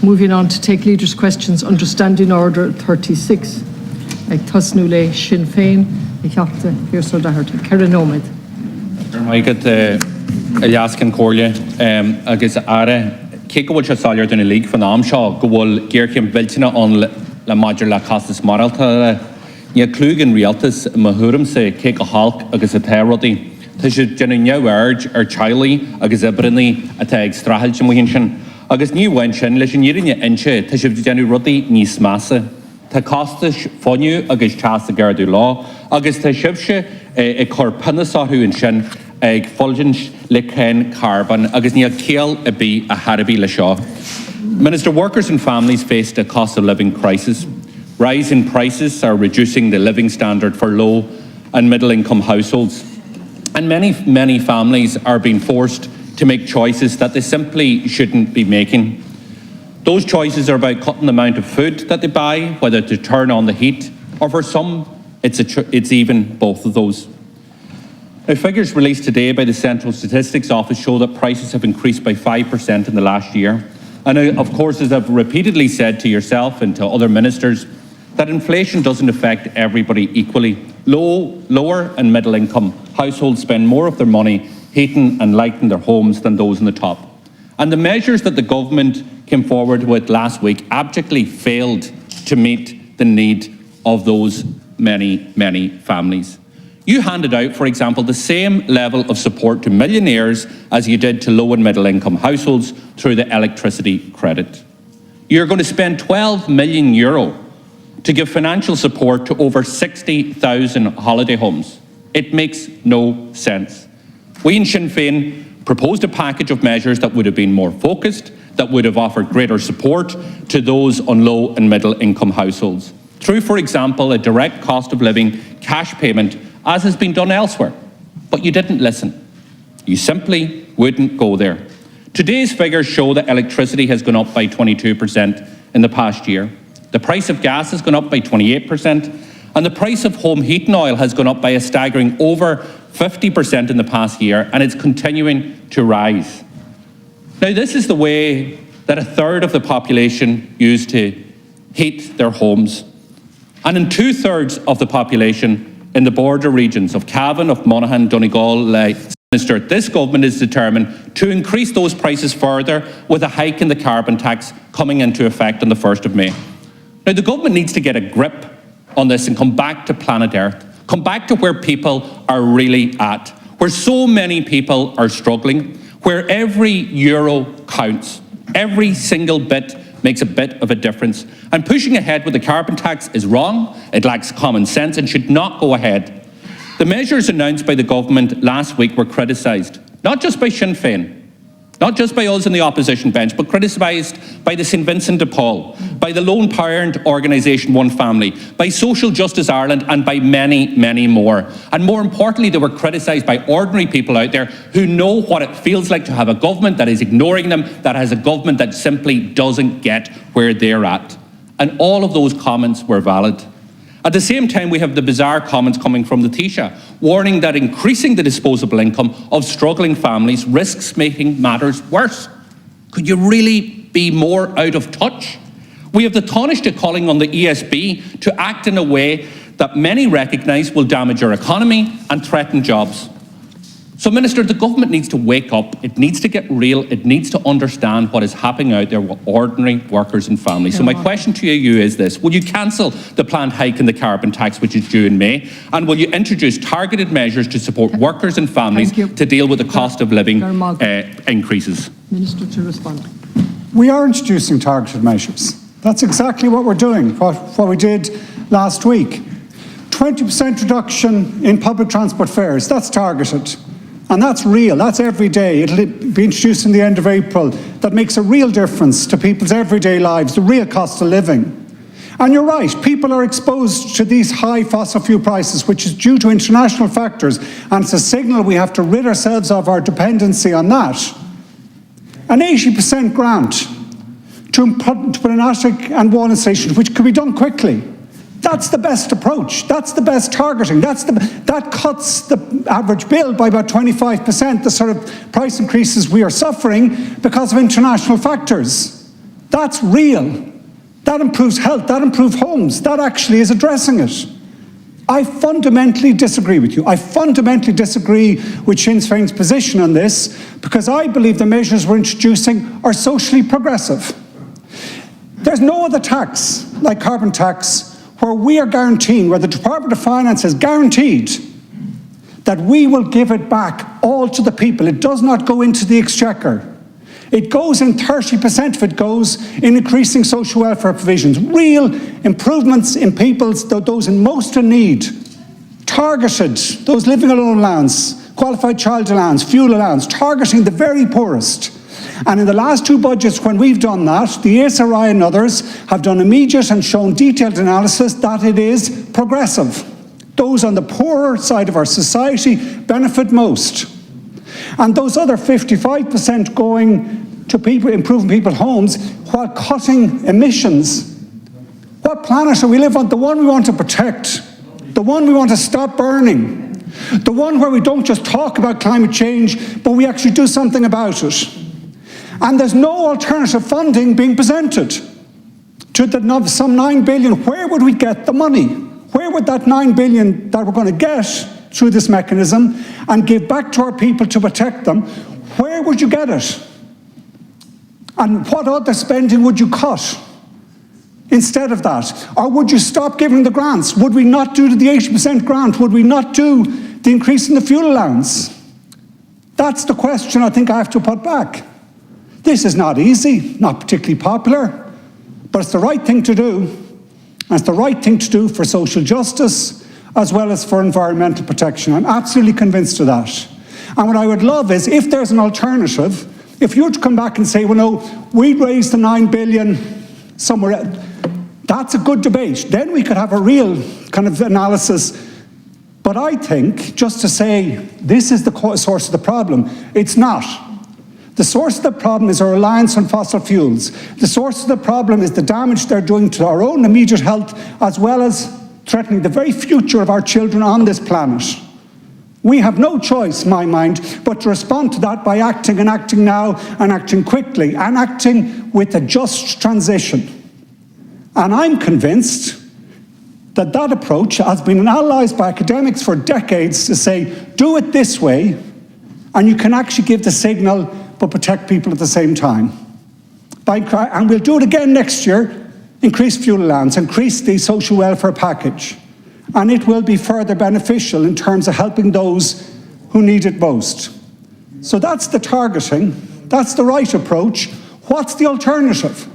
Moving on to take leaders' questions under Standing Order 36. Ag Tasnule Sinn Féin, Iachta Pearse Doherty. Karen Omid. Maigad Eliascan Corlia, agus Ara, Kiko se salir dun league van Amshaw, Gowol, Gearkim Viltina on la Major La Casas Maralta, Nia Klugen Rialtas, Mahurum se Kiko Halk, agus a Terrodi, Tisha Genunia Urge, or Chiley, agus Ebrini, a Tag Strahel Jamuhinshan, agus New Wenshin, Lishin Yirinia Enche, Tisha Genu Ruddy, Nis Massa, Tacostish, Fonu, agus Chasta Gardu Law, agus Tishivshe, a Corpanasahu in Shin, ag Fulgens Liken Carbon, agus Nia Kiel a B a Harabi Lashaw. Minister, workers and families faced a cost of living crisis. Rising prices are reducing the living standard for low and middle income households. And many families are being forced to make choices that they simply shouldn't be making. Those choices are about cutting the amount of food that they buy, whether to turn on the heat, or for some, it's even both of those. Now, figures released today by the Central Statistics Office show that prices have increased by 5% in the last year. And of course, as I've repeatedly said to yourself and to other ministers, that inflation doesn't affect everybody equally. Lower and middle income households spend more of their money heating and lighting their homes than those in the top. And the measures that the government came forward with last week abjectly failed to meet the need of those many families. You handed out, for example, the same level of support to millionaires as you did to low and middle income households through the electricity credit. You're going to spend €12 million to give financial support to over 60,000 holiday homes. It makes no sense. We in Sinn Féin proposed a package of measures that would have been more focused, that would have offered greater support to those on low and middle income households. Through, for example, a direct cost of living cash payment, as has been done elsewhere. But you didn't listen. You simply wouldn't go there. Today's figures show that electricity has gone up by 22% in the past year. The price of gas has gone up by 28%, and the price of home heating oil has gone up by a staggering over 50% in the past year, and it's continuing to rise. Now, this is the way that a third of the population used to heat their homes. And in 2/3 of the population in the border regions of Cavan, of Monaghan, Donegal, Minister, this government is determined to increase those prices further with a hike in the carbon tax coming into effect on the 1st of May. Now, the government needs to get a grip on this and come back to planet Earth, come back to where people are really at, where so many people are struggling, where every euro counts, every single bit makes a bit of a difference. And pushing ahead with the carbon tax is wrong, it lacks common sense and should not go ahead. The measures announced by the government last week were criticised, not just by Sinn Féin, not just by us in the opposition bench, but criticised by the St Vincent de Paul, by the lone parent organisation One Family, by Social Justice Ireland and by many more. And more importantly, they were criticised by ordinary people out there who know what it feels like to have a government that is ignoring them, that has a government that simply doesn't get where they're at. And all of those comments were valid. At the same time, we have the bizarre comments coming from the Taoiseach, warning that increasing the disposable income of struggling families risks making matters worse. Could you really be more out of touch? We have the Taoiseach calling on the ESB to act in a way that many recognise will damage our economy and threaten jobs. So, Minister, the government needs to wake up, it needs to get real, it needs to understand what is happening out there with ordinary workers and families. So my question to you is this: will you cancel the planned hike in the carbon tax, which is due in May, and will you introduce targeted measures to support workers and families to deal with the cost of living increases? Minister to respond. We are introducing targeted measures. That's exactly what we're doing, what we did last week. 20% reduction in public transport fares, that's targeted. And that's real, that's every day. It'll be introduced in the end of April. That makes a real difference to people's everyday lives, the real cost of living. And you're right, people are exposed to these high fossil fuel prices, which is due to international factors, and it's a signal we have to rid ourselves of our dependency on that. An 80% grant to put an attic and wall installation, which could be done quickly. That's the best approach. That's the best targeting. That cuts the average bill by about 25%, the sort of price increases we are suffering because of international factors. That's real. That improves health, that improves homes, that actually is addressing it. I fundamentally disagree with you. I fundamentally disagree with Sinn Féin's position on this, because I believe the measures we're introducing are socially progressive. There's no other tax, like carbon tax, where we are guaranteeing, where the Department of Finance is guaranteed that we will give it back all to the people. It does not go into the exchequer. It goes in 30% of it goes in increasing social welfare provisions, real improvements in people's, those in most in need, targeted, those living alone allowance, qualified child allowance, fuel allowance, targeting the very poorest. And in the last two budgets when we've done that, the ASRI and others have done immediate and shown detailed analysis that it is progressive. Those on the poorer side of our society benefit most. And those other 55% going to people, improving people's homes while cutting emissions. What planet do we live on? The one we want to protect, the one we want to stop burning, the one where we don't just talk about climate change, but we actually do something about it. And there's no alternative funding being presented to some 9 billion. Where would we get the money? Where would that 9 billion that we're going to get through this mechanism and give back to our people to protect them, where would you get it? And what other spending would you cut instead of that? Or would you stop giving the grants? Would we not do the 80% grant? Would we not do the increase in the fuel allowance? That's the question I think I have to put back. This is not easy, not particularly popular, but it's the right thing to do. And it's the right thing to do for social justice as well as for environmental protection. I'm absolutely convinced of that. And what I would love is, if there's an alternative, if you were to come back and say, well, no, we'd raise the 9 billion somewhere else, that's a good debate. Then we could have a real kind of analysis. But I think, just to say, this is the source of the problem, it's not. The source of the problem is our reliance on fossil fuels. The source of the problem is the damage they're doing to our own immediate health, as well as threatening the very future of our children on this planet. We have no choice, in my mind, but to respond to that by acting, and acting now, and acting quickly, and acting with a just transition. And I'm convinced that that approach has been analysed by academics for decades to say, do it this way, and you can actually give the signal but protect people at the same time. And we'll do it again next year, increase fuel allowance, increase the social welfare package. And it will be further beneficial in terms of helping those who need it most. So that's the targeting, that's the right approach. What's the alternative?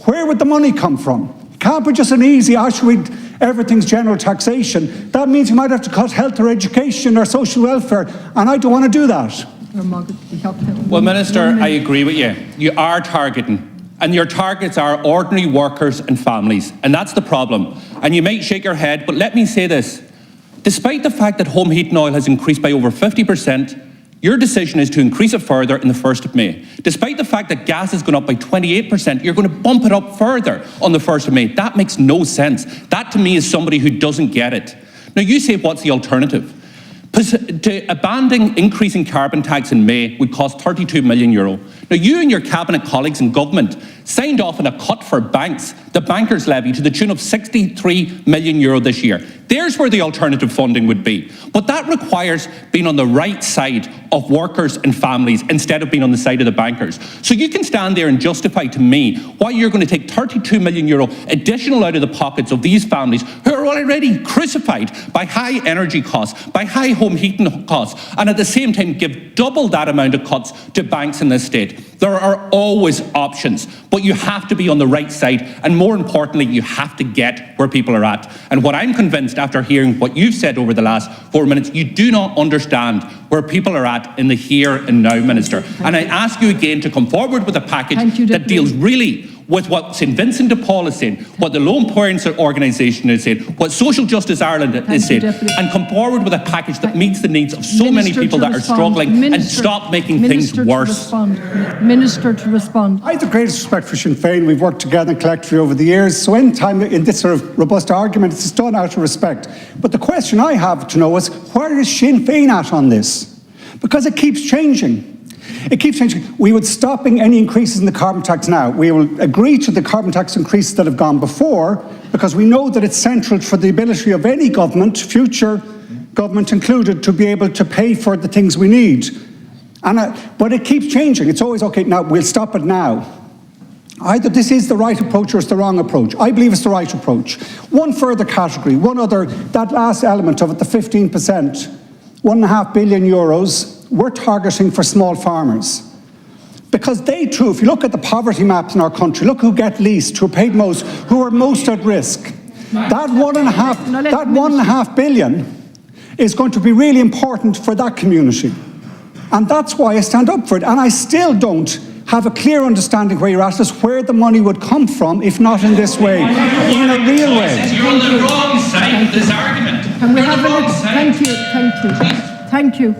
Where would the money come from? It can't be just an easy, everything's general taxation. That means you might have to cut health or education or social welfare, and I don't want to do that. Well, Minister, I agree with you. You are targeting. And your targets are ordinary workers and families. And that's the problem. And you might shake your head, but let me say this. Despite the fact that home heating oil has increased by over 50%, your decision is to increase it further in the 1st of May. Despite the fact that gas has gone up by 28%, you're going to bump it up further on the 1st of May. That makes no sense. That, to me, is somebody who doesn't get it. Now, you say, what's the alternative? To abandoning increasing carbon tax in May would cost €32 million. Now, you and your cabinet colleagues in government signed off on a cut for banks, the bankers' levy, to the tune of €63 million this year. There's where the alternative funding would be. But that requires being on the right side of workers and families instead of being on the side of the bankers. So you can stand there and justify to me why you're going to take €32 million additional out of the pockets of these families who are already crucified by high energy costs, by high home heating costs, and at the same time give double that amount of cuts to banks in this state. There are always options, but you have to be on the right side, and more importantly, you have to get where people are at. And what I'm convinced after hearing what you've said over the last 4 minutes, you do not understand where people are at in the here and now, Minister. And I ask you again to come forward with a package that deals really with what St Vincent de Paul is saying, what the Lone Parents Organisation is saying, what Social Justice Ireland is saying, and come forward with a package that meets the needs of so many people that are struggling, and stop making things worse. Minister to respond. I have the greatest respect for Sinn Féin. We've worked together collectively over the years, so in time, in this sort of robust argument, it's done out of respect. But the question I have to know is, where is Sinn Féin at on this? Because it keeps changing. It keeps changing. We would stopping any increases in the carbon tax now. We will agree to the carbon tax increases that have gone before, because we know that it's central for the ability of any government, future government included, to be able to pay for the things we need. But it keeps changing. It's always, okay, now we'll stop it now. Either this is the right approach or it's the wrong approach. I believe it's the right approach. One further category, one other, that last element of it, the 15%, 1.5 billion euros, we're targeting for small farmers. Because they too, if you look at the poverty maps in our country, look who get least, who are paid most, who are most at risk. That 1.5 billion is going to be really important for that community. And that's why I stand up for it. And I still don't have a clear understanding where you're at, as where the money would come from, if not in this way, in a real way. You're on the wrong side of this argument. Can we have a... Thank you.